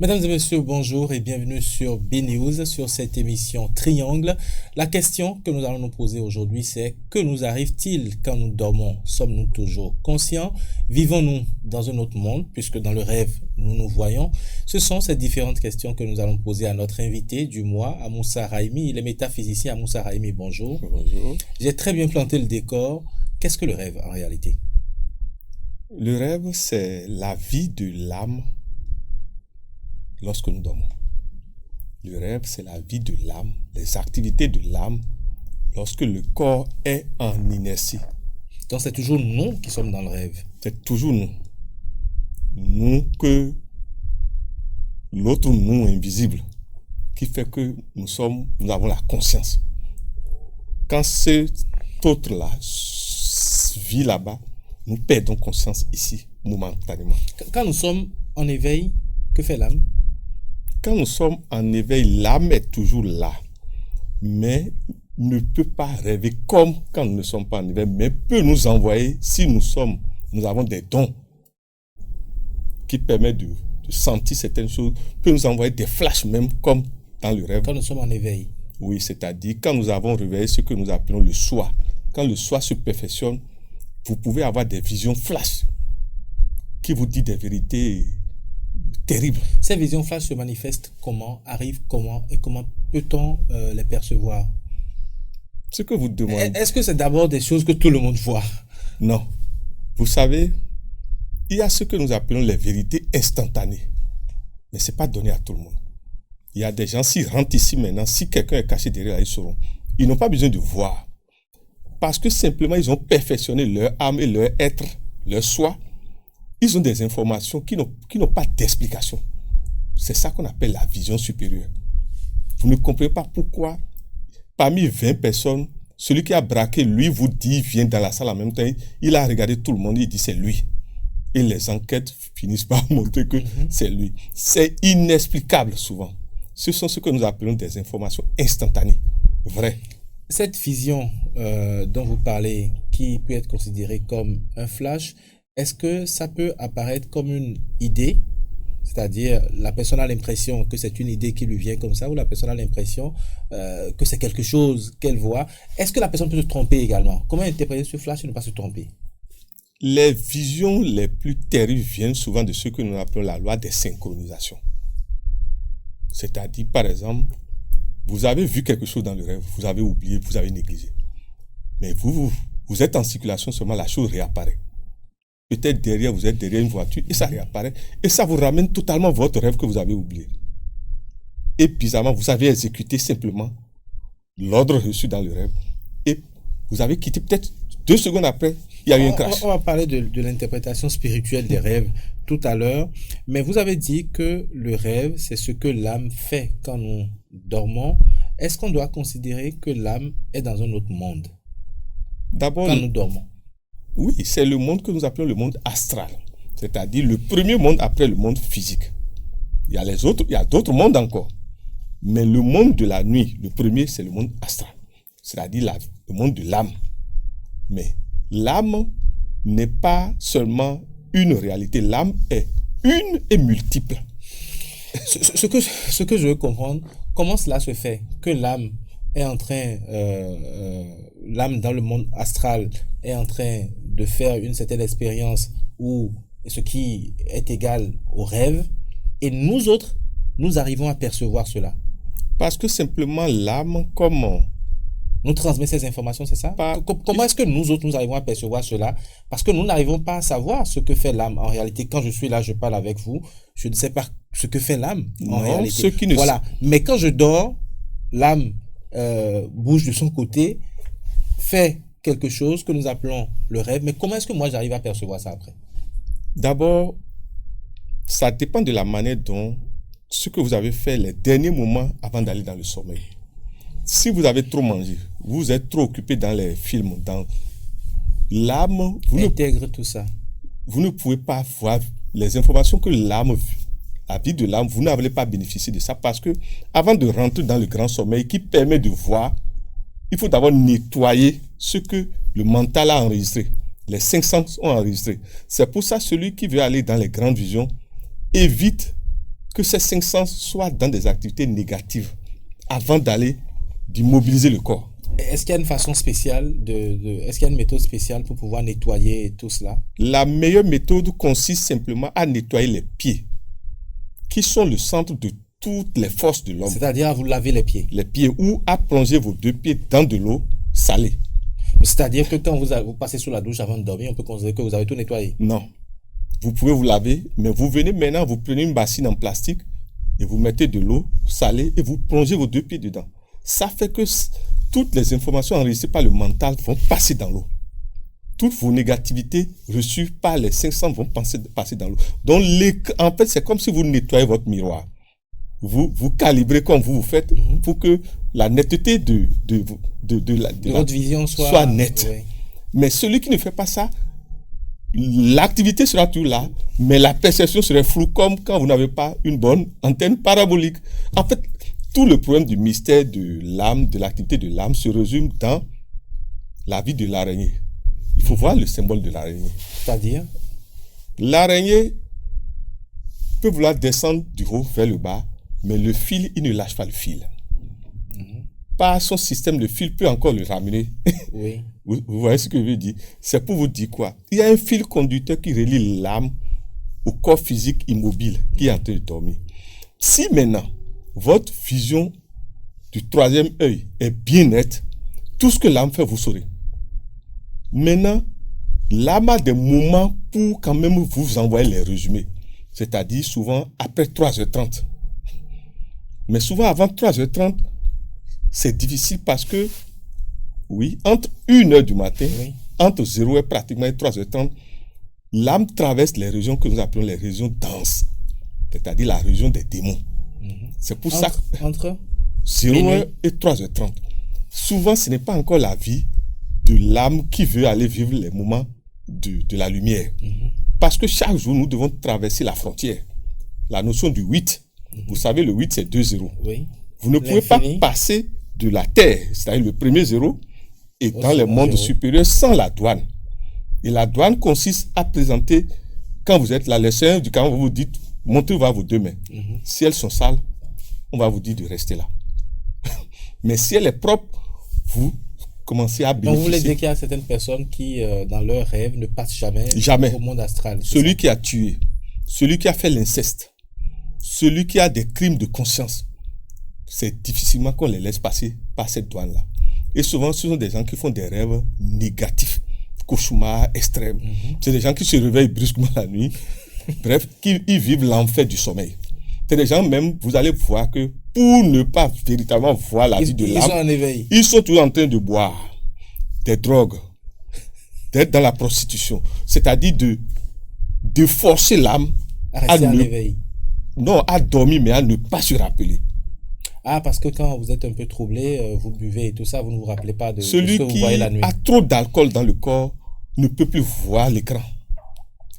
Mesdames et messieurs, bonjour et bienvenue sur BNews, sur cette émission Triangle. La question que nous allons nous poser aujourd'hui, c'est que nous arrive-t-il quand nous dormons? Sommes-nous toujours conscients? Vivons-nous dans un autre monde, puisque dans le rêve, nous nous voyons? Ce sont ces différentes questions que nous allons poser à notre invité du mois, Amoussa Raimi. Il est métaphysicien. Amoussa Raimi, bonjour. Bonjour. J'ai très bien planté le décor. Qu'est-ce que le rêve en réalité? Le rêve, c'est la vie de l'âme lorsque nous dormons. Le rêve, c'est la vie de l'âme, les activités de l'âme lorsque le corps est en inertie. Donc c'est toujours nous qui sommes dans le rêve. C'est toujours nous. Nous que l'autre nous invisible qui fait que nous avons la conscience. Quand cet autre-là vit là-bas, nous perdons conscience ici, momentanément. Quand nous sommes en éveil, que fait l'âme? Quand nous sommes en éveil, l'âme est toujours là, mais ne peut pas rêver comme quand nous ne sommes pas en éveil, mais peut nous envoyer, si nous avons des dons qui permettent de sentir certaines choses, peut nous envoyer des flashs même comme dans le rêve. Quand nous sommes en éveil. Oui, c'est-à-dire quand nous avons réveillé ce que nous appelons le soi. Quand le soi se perfectionne, vous pouvez avoir des visions flash qui vous disent des vérités terribles. Ces visions flash se manifestent comment, arrivent comment et comment peut-on les percevoir? Ce que vous demandez. Est-ce que c'est d'abord des choses que tout le monde voit? Non. Vous savez, il y a ce que nous appelons les vérités instantanées. Mais ce n'est pas donné à tout le monde. Il y a des gens, s'ils rentrent ici maintenant, si quelqu'un est caché derrière là, ils sauront. Ils n'ont pas besoin de voir. Parce que simplement, ils ont perfectionné leur âme et leur être, leur soi. Ils ont des informations qui n'ont pas d'explication. C'est ça qu'on appelle la vision supérieure. Vous ne comprenez pas pourquoi, parmi 20 personnes, celui qui a braqué, lui, vous dit, vient dans la salle en même temps, il a regardé tout le monde, il dit c'est lui. Et les enquêtes finissent par montrer que c'est lui. C'est inexplicable souvent. Ce sont ce que nous appelons des informations instantanées, vraies. Cette vision dont vous parlez, qui peut être considérée comme un flash, est-ce que ça peut apparaître comme une idée? C'est-à-dire, la personne a l'impression que c'est une idée qui lui vient comme ça, ou la personne a l'impression que c'est quelque chose qu'elle voit. Est-ce que la personne peut se tromper également? Comment interpréter ce flash et ne pas se tromper? Les visions les plus terribles viennent souvent de ce que nous appelons la loi des synchronisations. C'est-à-dire, par exemple, vous avez vu quelque chose dans le rêve, vous avez oublié, vous avez négligé. Mais vous êtes en circulation, seulement la chose réapparaît. Peut-être derrière, vous êtes derrière une voiture et ça réapparaît. Et ça vous ramène totalement votre rêve que vous avez oublié. Et bizarrement, vous avez exécuté simplement l'ordre reçu dans le rêve. Et vous avez quitté peut-être 2 secondes après, il y a eu un crash. On va parler de l'interprétation spirituelle des rêves tout à l'heure. Mais vous avez dit que le rêve, c'est ce que l'âme fait quand nous dormons. Est-ce qu'on doit considérer que l'âme est dans un autre monde D'abord, quand nous dormons? Oui, c'est le monde que nous appelons le monde astral. C'est-à-dire le premier monde après le monde physique. Il y a d'autres mondes encore. Mais le monde de la nuit, le premier, c'est le monde astral. C'est-à-dire le monde de l'âme. Mais l'âme n'est pas seulement une réalité. L'âme est une et multiple. Ce que je veux comprendre, comment cela se fait que l'âme est en train, l'âme dans le monde astral est en train de faire une certaine expérience où ce qui est égal au rêve, et nous autres, nous arrivons à percevoir cela. Parce que simplement l'âme, comment nous transmet ces informations, c'est ça? Comment est-ce que nous autres, nous arrivons à percevoir cela? Parce que nous n'arrivons pas à savoir ce que fait l'âme. En réalité, quand je suis là, je parle avec vous, je ne sais pas ce que fait l'âme en réalité. Voilà. Mais quand je dors, l'âme bouge de son côté, fait quelque chose que nous appelons le rêve. Mais comment est-ce que moi, j'arrive à percevoir ça après? D'abord, ça dépend de la manière dont ce que vous avez fait les derniers moments avant d'aller dans le sommeil. Si vous avez trop mangé, vous êtes trop occupé dans les films, dans l'âme, intègre tout ça. Vous ne pouvez pas voir les informations que l'âme, la vie de l'âme, vous n'avez pas bénéficié de ça parce que avant de rentrer dans le grand sommeil qui permet de voir, il faut d'abord nettoyer ce que le mental a enregistré. Les 5 sens ont enregistré. C'est pour ça celui qui veut aller dans les grandes visions évite que ces 5 sens soient dans des activités négatives avant d'immobiliser le corps. Est-ce qu'il y a une façon spéciale est-ce qu'il y a une méthode spéciale pour pouvoir nettoyer tout cela? La meilleure méthode consiste simplement à nettoyer les pieds, qui sont le centre de toutes les forces de l'homme. C'est-à-dire à vous laver les pieds. Les pieds, ou à plonger vos 2 pieds dans de l'eau salée. C'est-à-dire que quand vous passez sous la douche avant de dormir, on peut considérer que vous avez tout nettoyé. Non. Vous pouvez vous laver, mais vous venez maintenant, vous prenez une bassine en plastique et vous mettez de l'eau salée et vous plongez vos 2 pieds dedans. Ça fait que toutes les informations enregistrées par le mental vont passer dans l'eau. Toutes vos négativités reçues par les 500 vont passer dans l'eau. Donc, en fait, c'est comme si vous nettoyez votre miroir. Vous calibrez comme vous faites pour que la netteté de votre vision soit nette. Oui. Mais celui qui ne fait pas ça, l'activité sera toujours là, mais la perception serait floue, comme quand vous n'avez pas une bonne antenne parabolique. En fait, tout le problème du mystère de l'âme, de l'activité de l'âme, se résume dans la vie de l'araignée. Il faut voir le symbole de l'araignée. C'est-à-dire? L'araignée peut vouloir descendre du haut vers le bas, mais le fil, il ne lâche pas le fil. Par son système, le fil peut encore le ramener. Oui. Vous voyez ce que je veux dire? C'est pour vous dire quoi? Il y a un fil conducteur qui relie l'âme au corps physique immobile qui est en train de dormir. Si maintenant, votre vision du 3e œil est bien nette, tout ce que l'âme fait, vous saurez. Maintenant, l'âme a des moments pour quand même vous envoyer les résumés. C'est-à-dire souvent après 3h30. Mais souvent avant 3h30, c'est difficile parce que, oui, entre 1h du matin, Oui. entre 0h pratiquement et 3h30, l'âme traverse les régions que nous appelons les régions denses. C'est-à-dire la région des démons. C'est pour ça que Entre 0h et 3h30. Souvent, ce n'est pas encore la vie de l'âme qui veut aller vivre les moments de la lumière. Parce que chaque jour, nous devons traverser la frontière. La notion du 8. Vous savez, le 8, c'est 2 zéros. Oui. Vous ne pouvez pas L'infini. passer de la terre, c'est-à-dire le premier zéro, et dans les second mondes zéro. supérieurs sans la douane. Et la douane consiste à présenter, quand vous êtes là, les seigneurs du Cameroun, vous vous dites, montrez-vous vos 2 mains. Si elles sont sales, on va vous dire de rester là. Mais si elle est propre, vous commencez à Donc vous voulez bénéficier. dire qu'il y a certaines personnes qui, dans leurs rêves, ne passent jamais Jamais. au monde astral. c'est Celui ça? qui a tué, celui qui a fait l'inceste, celui qui a des crimes de conscience, c'est difficilement qu'on les laisse passer par cette douane-là. Et souvent, ce sont des gens qui font des rêves négatifs, cauchemars extrêmes. C'est des gens qui se réveillent brusquement la nuit, bref, ils vivent l'enfer du sommeil. C'est des gens même, vous allez voir que pour ne pas véritablement voir la vie de Ils sont l'âme, en éveil. ils sont toujours en train de boire des drogues, d'être dans la prostitution. C'est-à-dire de forcer l'âme Rester en ne- éveil. non, à dormir, mais à ne pas se rappeler. Ah, parce que quand vous êtes un peu troublé, vous buvez et tout ça, vous ne vous rappelez pas de ce Celui que vous qui voyez la nuit. a trop d'alcool dans le corps ne peut plus voir l'écran.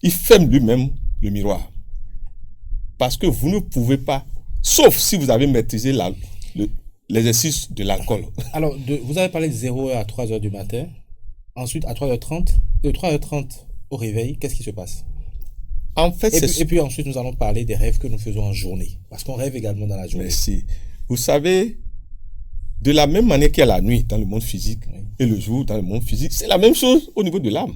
Il ferme lui-même le miroir. Parce que vous ne pouvez pas, sauf si vous avez maîtrisé l'exercice de l'alcool. Alors, vous avez parlé de 0h à 3h du matin. Ensuite, à 3h30. De 3h30 au réveil, qu'est-ce qui se passe? En fait, Et puis ensuite, nous allons parler des rêves que nous faisons en journée. Parce qu'on rêve également dans la journée. Merci. Vous savez, de la même manière qu'il y a la nuit dans le monde physique et le jour dans le monde physique, c'est la même chose au niveau de l'âme.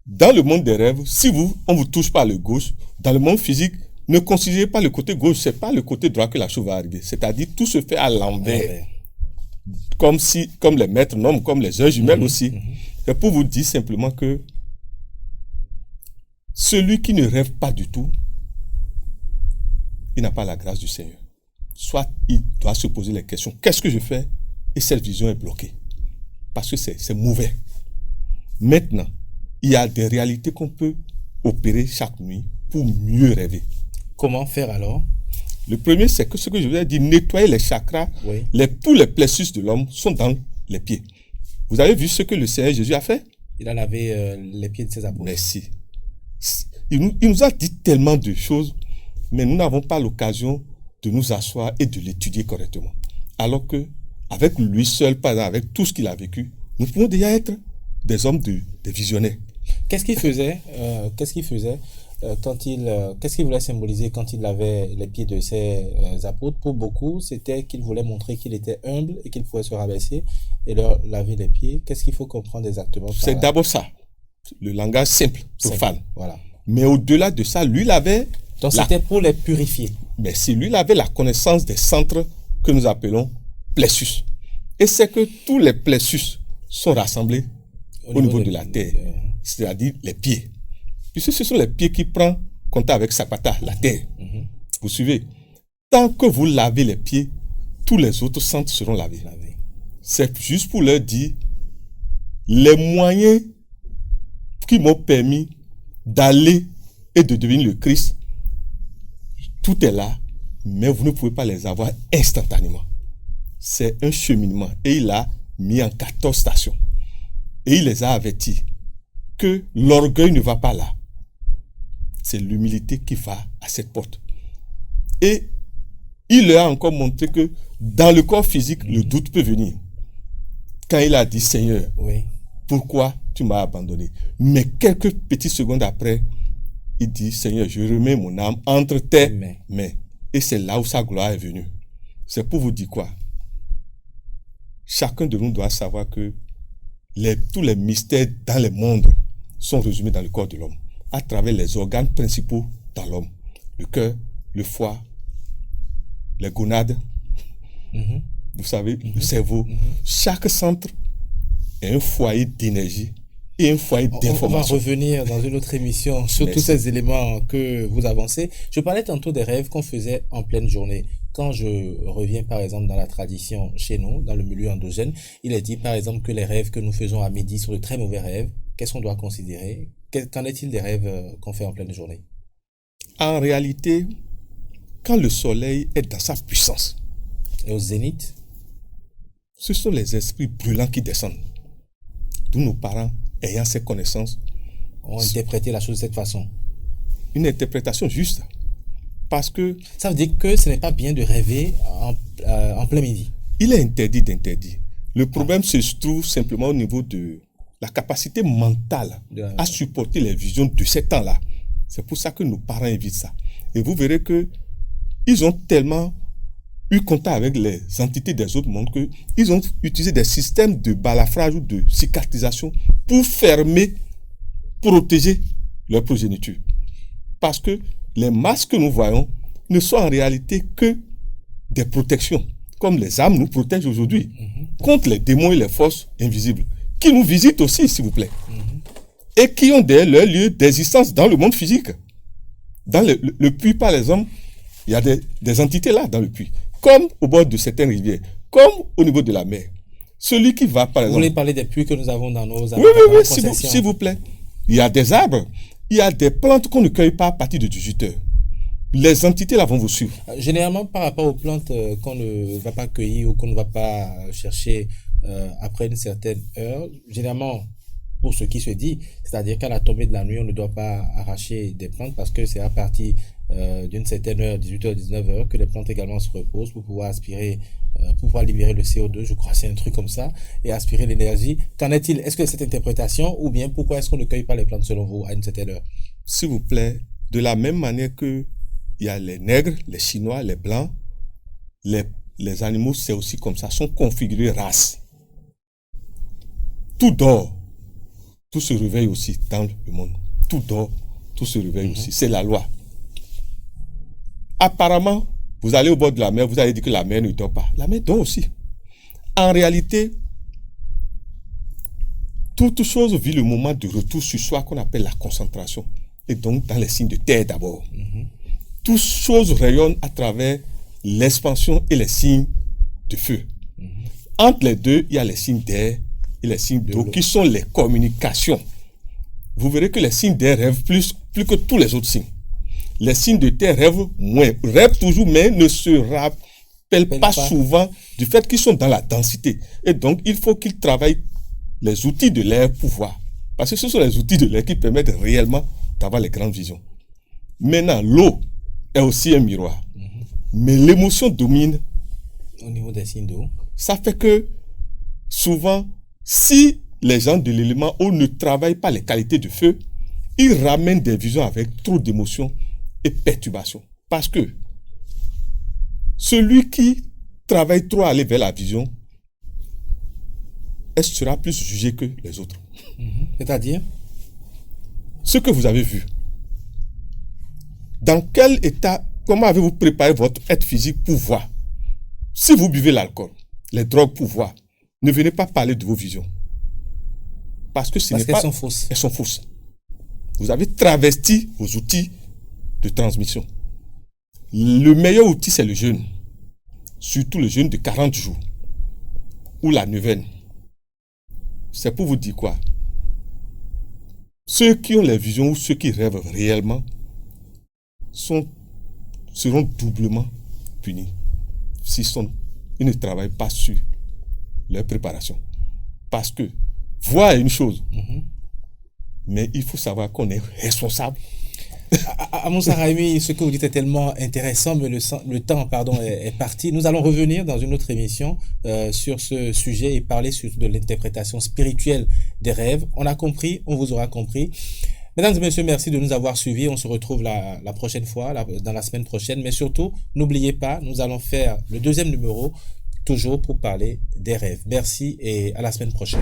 Dans le monde des rêves, si on vous touche par le gauche, dans le monde physique, ne considérez pas le côté gauche, c'est pas le côté droit que la chose va arriver. C'est-à-dire, tout se fait à l'envers. Comme les maîtres nomment, comme les heures jumelles aussi. C'est pour vous dire simplement que celui qui ne rêve pas du tout, il n'a pas la grâce du Seigneur. Soit il doit se poser les questions, qu'est-ce que je fais? Et cette vision est bloquée. Parce que c'est mauvais. Maintenant, il y a des réalités qu'on peut opérer chaque nuit pour mieux rêver. Comment faire alors? Le premier, c'est que ce que je vous ai dit, nettoyer les chakras. Oui. Tous les plexus de l'homme sont dans les pieds. Vous avez vu ce que le Seigneur Jésus a fait? Il a lavé les pieds de ses apôtres. Merci. Il nous a dit tellement de choses, mais nous n'avons pas l'occasion de nous asseoir et de l'étudier correctement. Alors que, avec lui seul, pas avec tout ce qu'il a vécu, nous pouvons déjà être des hommes, des visionnaires. Qu'est-ce qu'il faisait qu'est-ce qu'il voulait symboliser quand il lavait les pieds de ses apôtres? Pour beaucoup, c'était qu'il voulait montrer qu'il était humble et qu'il pouvait se rabaisser et leur laver les pieds. Qu'est-ce qu'il faut comprendre exactement par C'est là? d'abord ça, le langage simple, profane. Voilà. Mais au-delà de ça, lui, il avait... Donc c'était pour les purifier. Mais c'est lui, il avait la connaissance des centres que nous appelons plexus. Et c'est que tous les plexus sont rassemblés au niveau de la terre, c'est-à-dire les pieds. Puisque ce sont les pieds qui prennent contact avec Sapata, la terre. Vous suivez? Tant que vous lavez les pieds, tous les autres centres seront lavés. C'est juste pour leur dire les moyens qui m'ont permis d'aller et de devenir le Christ. Tout est là, mais vous ne pouvez pas les avoir instantanément. C'est un cheminement. Et il a mis en 14 stations. Et il les a avertis que l'orgueil ne va pas là. C'est l'humilité qui va à cette porte. Et il leur a encore montré que dans le corps physique, le doute peut venir. Quand il a dit, Seigneur, pourquoi tu m'as abandonné? Mais quelques petites secondes après, il dit, Seigneur, je remets mon âme entre tes mains. Et c'est là où sa gloire est venue. C'est pour vous dire quoi? Chacun de nous doit savoir que tous les mystères dans le monde sont résumés dans le corps de l'homme, à travers les organes principaux dans l'homme. Le cœur, le foie, les gonades, vous savez, le cerveau. Chaque centre est un foyer d'énergie et un foyer d'information. On va revenir dans une autre émission sur tous ces éléments que vous avancez. Je parlais tantôt des rêves qu'on faisait en pleine journée. Quand je reviens par exemple dans la tradition chez nous, dans le milieu endogène, il est dit par exemple que les rêves que nous faisons à midi sont de très mauvais rêves. Qu'est-ce qu'on doit considérer? Qu'en est-il des rêves qu'on fait en pleine journée? En réalité, quand le soleil est dans sa puissance, et au zénith, ce sont les esprits brûlants qui descendent. D'où nos parents, ayant ces connaissances, ont interprété la chose de cette façon. Une interprétation juste. Parce que... Ça veut dire que ce n'est pas bien de rêver en plein midi. Il est interdit d'interdire. Le problème se trouve simplement au niveau de la capacité mentale à supporter les visions de ces temps-là. C'est pour ça que nos parents évitent ça. Et vous verrez que ils ont tellement eu contact avec les entités des autres mondes qu'ils ont utilisé des systèmes de balafrage ou de cicatrisation pour fermer, protéger leur progéniture. Parce que les masques que nous voyons ne sont en réalité que des protections, comme les âmes nous protègent aujourd'hui, contre les démons et les forces invisibles, qui nous visitent aussi, s'il vous plaît, et qui ont leur lieu d'existence dans le monde physique. Dans le puits, par exemple, il y a des entités là dans le puits, comme au bord de certaines rivières, comme au niveau de la mer. Celui qui va, par exemple... Vous voulez parler des puits que nous avons dans nos arbres? Oui, s'il vous plaît. Il y a des arbres, il y a des plantes qu'on ne cueille pas à partir de 18 heures. Les entités là vont vous suivre. Généralement, par rapport aux plantes qu'on ne va pas cueillir ou qu'on ne va pas chercher après une certaine heure, généralement, pour ce qui se dit, c'est-à-dire qu'à la tombée de la nuit, on ne doit pas arracher des plantes parce que c'est à partir d'une certaine heure, 18h, 19h, que les plantes également se reposent pour pouvoir aspirer, pour pouvoir libérer le CO2, je crois, c'est un truc comme ça, et aspirer l'énergie. Qu'en est-il? Est-ce que c'est cette interprétation ou bien pourquoi est-ce qu'on ne cueille pas les plantes selon vous à une certaine heure? S'il vous plaît, de la même manière que il y a les nègres, les chinois, les blancs, les animaux, c'est aussi comme ça, sont configurés races. Tout dort, tout se réveille aussi dans le monde. Tout dort, tout se réveille aussi. C'est la loi. Apparemment, vous allez au bord de la mer, vous allez dire que la mer ne dort pas. La mer dort aussi. En réalité, toute chose vit le moment de retour sur soi qu'on appelle la concentration. Et donc dans les signes de terre d'abord. Toute chose rayonne à travers l'expansion et les signes de feu. Entre les deux, il y a les signes d'air et les signes d'eau qui sont les communications. Vous verrez que les signes d'air rêvent plus que tous les autres signes. Les signes de terre rêvent moins, rêvent toujours, mais ne se rappellent pas souvent du fait qu'ils sont dans la densité. Et donc, il faut qu'ils travaillent les outils de l'air pour voir. Parce que ce sont les outils de l'air qui permettent réellement d'avoir les grandes visions. Maintenant, l'eau est aussi un miroir. Mais l'émotion domine. Au niveau des signes d'eau. Ça fait que, souvent, si les gens de l'élément eau ne travaillent pas les qualités de feu, ils ramènent des visions avec trop d'émotions et perturbations. Parce que celui qui travaille trop à aller vers la vision, elle sera plus jugé que les autres. C'est-à-dire? Ce que vous avez vu. Dans quel état, comment avez-vous préparé votre être physique pour voir? Si vous buvez l'alcool, les drogues pour voir, ne venez pas parler de vos visions. Parce que qu'elles sont fausses. Elles sont fausses. Vous avez travesti vos outils de transmission. Le meilleur outil, c'est le jeûne. Surtout le jeûne de 40 jours. Ou la neuvaine. C'est pour vous dire quoi? Ceux qui ont les visions ou ceux qui rêvent réellement seront doublement punis ils ne travaillent pas sur leur préparation. Parce que voir est une chose, mais il faut savoir qu'on est responsable. Moussa Raimi, ce que vous dites est tellement intéressant, mais le temps est parti. Nous allons revenir dans une autre émission sur ce sujet et parler surtout de l'interprétation spirituelle des rêves. On a compris, on vous aura compris. Mesdames et messieurs, merci de nous avoir suivis. On se retrouve la prochaine fois, dans la semaine prochaine. Mais surtout, n'oubliez pas, nous allons faire le 2e numéro, toujours pour parler des rêves. Merci et à la semaine prochaine.